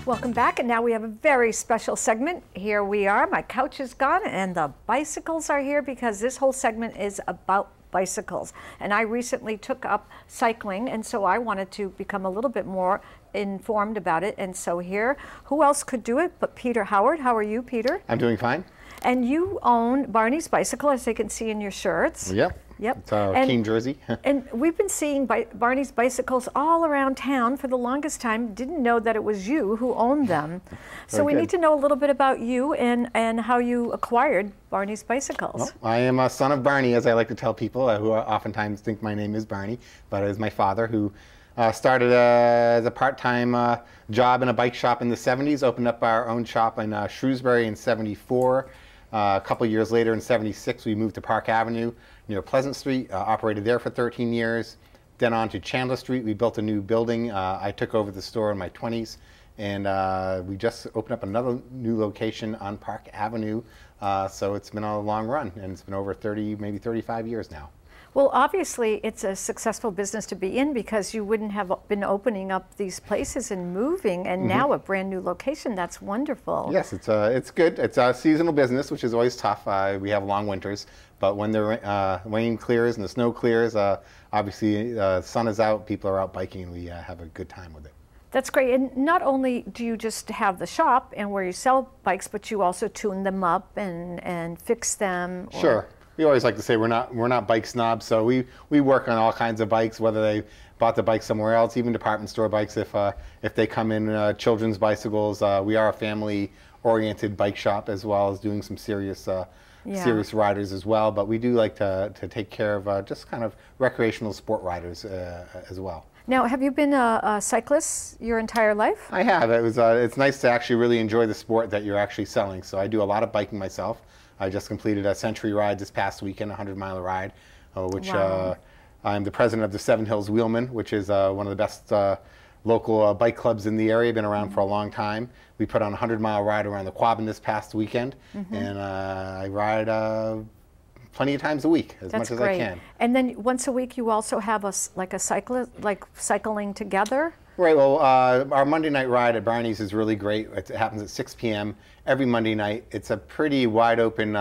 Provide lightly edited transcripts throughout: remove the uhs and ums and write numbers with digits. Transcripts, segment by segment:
Welcome back, and now we have a very special segment. Here we are, my couch is gone, and the bicycles are here because this whole segment is about bicycles. And I recently took up cycling, and so I wanted to become a little bit more informed about it. And so here, who else could do it but Peter.Howard? How are you, Peter? I'm doing fine. And you own Barney's Bicycle, as they can see in your shirts. Yep. Yep. It's a team jersey. And we've been seeing Barney's bicycles all around town for the longest time. Didn't know that it was you who owned them. So we need to know a little bit about you and how you acquired Barney's bicycles. Well, I am a son of Barney, as I like to tell people, who oftentimes think my name is Barney, but it is my father who started as a part-time job in a bike shop in the 70s, opened up our own shop in Shrewsbury in 74. A couple years later, in 76, we moved to Park Avenue near Pleasant Street, operated there for 13 years. Then on to Chandler Street, we built a new building. I took over the store in my 20s, and we just opened up another new location on Park Avenue. So it's been a long run, and it's been over 30, maybe 35 years now. Well, obviously, it's a successful business to be in because you wouldn't have been opening up these places and moving, and now a brand new location. That's wonderful. Yes, it's good. It's a seasonal business, which is always tough. We have long winters, but when the rain clears and the snow clears, obviously the sun is out, people are out biking, and we have a good time with it. That's great. And not only do you just have the shop and where you sell bikes, but you also tune them up and fix them. Sure. We always like to say we're not bike snobs, so we work on all kinds of bikes, whether they bought the bike somewhere else, even department store bikes if they come in, children's bicycles. We are a family-oriented bike shop as well as doing some serious riders as well, but we do like to take care of just kind of recreational sport riders as well. Now, have you been a cyclist your entire life? I have. It's nice to actually really enjoy the sport that you're actually selling, so I do a lot of biking myself. I just completed a century ride this past weekend, a 100-mile ride, which I'm the president of the Seven Hills Wheelmen, which is one of the best local bike clubs in the area, been around for a long time. We put on a 100-mile ride around the Quabbin this past weekend, and I ride plenty of times a week, as much as I can. And then once a week you also have a cycling together? Right, well, our Monday night ride at Barney's is really great. It happens at 6 p.m. every Monday night. It's a pretty wide open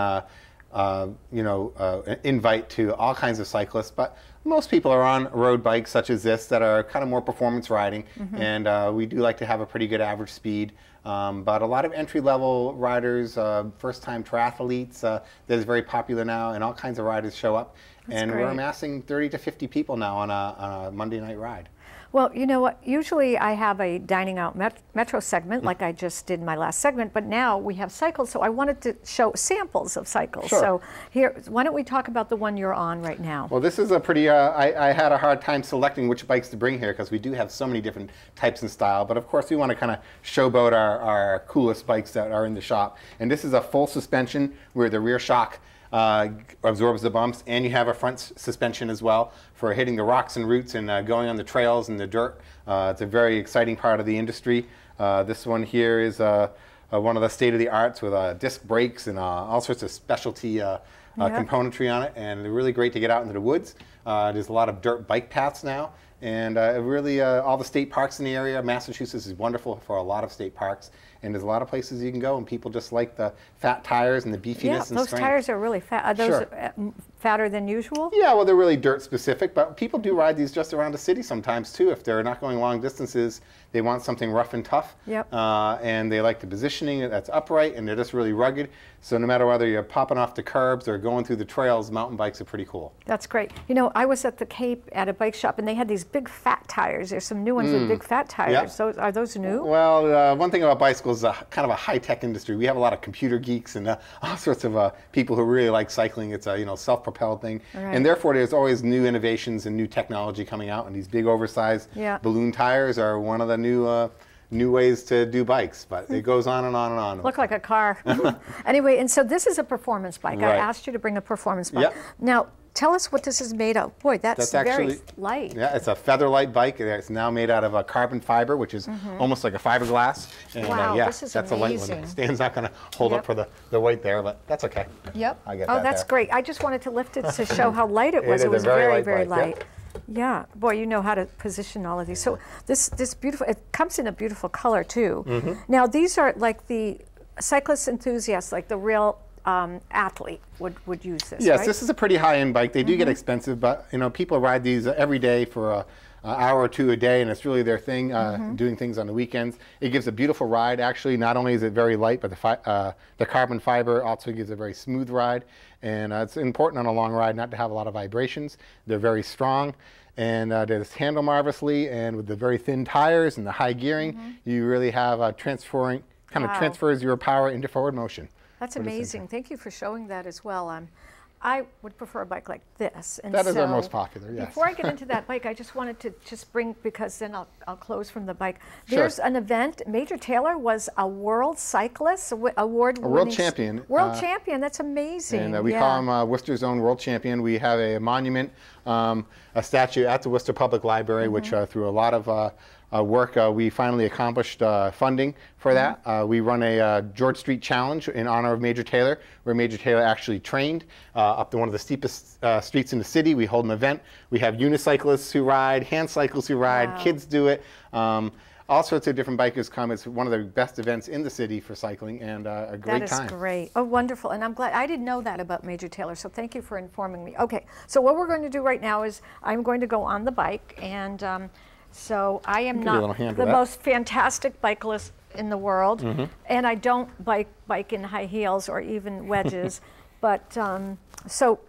invite to all kinds of cyclists, but most people are on road bikes such as this that are kind of more performance riding, and we do like to have a pretty good average speed. But a lot of entry-level riders, first-time triathletes, that is very popular now, and all kinds of riders show up. And we're amassing 30 to 50 people now on a Monday night ride. Well, you know what? Usually I have a dining out metro segment like I just did in my last segment, but now we have cycles, so I wanted to show samples of cycles. Sure. So here, why don't we talk about the one you're on right now? Well, this is a pretty, I had a hard time selecting which bikes to bring here because we do have so many different types and style, but of course we want to kind of showboat our coolest bikes that are in the shop. And this is a full suspension where the rear shock absorbs the bumps, and you have a front suspension as well for hitting the rocks and roots and going on the trails and the dirt. It's a very exciting part of the industry. This one here is one of the state-of-the-arts with disc brakes and all sorts of specialty componentry on it, and they're really great to get out into the woods. There's a lot of dirt bike paths now, and really all the state parks in the area. Massachusetts is wonderful for a lot of state parks, and there's a lot of places you can go, and people just like the fat tires and the beefiness and those strength. tires are really fat. Are those fatter than usual? Yeah, well, they're really dirt specific, but people do ride these just around the city sometimes too. If they're not going long distances, they want something rough and tough, and they like the positioning that's upright, and they're just really rugged. So no matter whether you're popping off the curbs or going through the trails, mountain bikes are pretty cool. That's great. You know, I was at the Cape at a bike shop, and they had these big fat tires. There's some new ones with big fat tires. Yep. So are those new? Well, one thing about bicycles is kind of a high-tech industry. We have a lot of computer geeks and all sorts of people who really like cycling. It's a self-propelled thing, and therefore there's always new innovations and new technology coming out. And these big, oversized balloon tires are one of the new ways to do bikes, but it goes on and on and on. Look like a car. Anyway, and so this is a performance bike. I asked you to bring a performance bike. Now, tell us what this is made of. Boy, that's actually very light. Yeah, it's a featherlight bike. It's now made out of carbon fiber, which is almost like a fiberglass. And, wow, this is that's amazing. A light one. The stand's not going to hold up for the weight there, but that's okay. Yep. I get that's great. I just wanted to lift it to show how light it was. It was very, very light. Yep. Yeah, boy, you know how to position all of these. So this beautiful, it comes in a beautiful color too. Now these are like the cyclist enthusiasts, like the real athlete would use this. Yes, right? this is a pretty high-end bike. They do get expensive, but you know, people ride these every day for an hour or two a day, and it's really their thing, doing things on the weekends. It gives a beautiful ride. Actually, not only is it very light, but the carbon fiber also gives a very smooth ride. And it's important on a long ride not to have a lot of vibrations. They're very strong, and they just handle marvelously. And with the very thin tires and the high gearing, you really have transferring, kind of transfers your power into forward motion. That's amazing. Thank you for showing that as well. I would prefer a bike like this. And that is our most popular, yes. Before I get into that bike, I just wanted to bring, because then I'll close from the bike. There's an event. Major Taylor was a world cyclist, award-winning. A world champion. World champion. That's amazing. And we call him Worcester's own world champion. We have a monument, a statue at the Worcester Public Library, which through a lot of work, we finally accomplished funding for that. We run a George Street Challenge in honor of Major Taylor, where Major Taylor actually trained up to one of the steepest streets in the city. We hold an event. We have unicyclists who ride, hand cyclists who ride, kids do it. All sorts of different bikers come. It's one of the best events in the city for cycling, and a great time. That is great. Oh, wonderful. And I'm glad. I didn't know that about Major Taylor, so thank you for informing me. Okay, so what we're going to do right now is I'm going to go on the bike, and so I am not the most fantastic bicyclist in the world, and I don't bike in high heels or even wedges. But so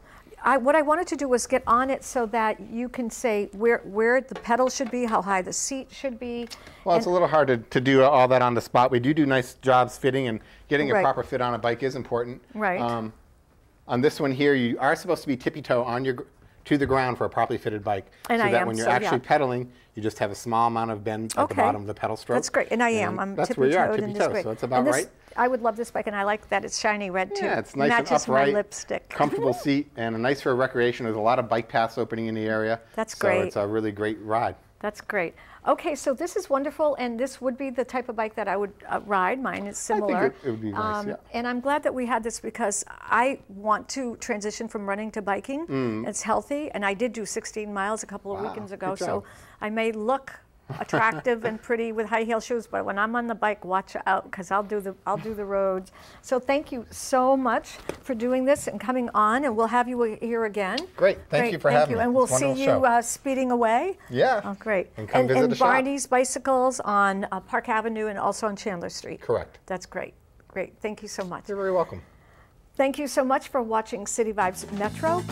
what I wanted to do was get on it so that you can say where the pedal should be, how high the seat should be. Well, it's a little hard to do all that on the spot. We do nice jobs fitting, and getting a proper fit on a bike is important. Right. On this one here, you are supposed to be tippy-toe on to the ground for a properly fitted bike, and so that when you're actually pedaling, you just have a small amount of bend at the bottom of the pedal stroke. That's great, and I am. I'm tippy-toed in this bike. So it's about right. I would love this bike, and I like that it's shiny red too. Yeah, it's nice and upright, my lipstick. Comfortable seat, and nice for recreation. There's a lot of bike paths opening in the area. That's great. So it's a really great ride. That's great. Okay, so this is wonderful, and this would be the type of bike that I would ride. Mine is similar. I think it would be nice, yeah. And I'm glad that we had this because I want to transition from running to biking. It's healthy, and I did do 16 miles a couple of weekends ago, so I may look attractive and pretty with high heel shoes, but when I'm on the bike, watch out, because I'll do the roads. So thank you so much for doing this and coming on, and we'll have you here again. Great, thank you for having me. And we'll see you speeding away. Yeah. Oh, great. And come visit the shop. Barney's Bicycles on Park Avenue and also on Chandler Street. Correct. That's great. Great. Thank you so much. You're very welcome. Thank you so much for watching City Vibes Metro.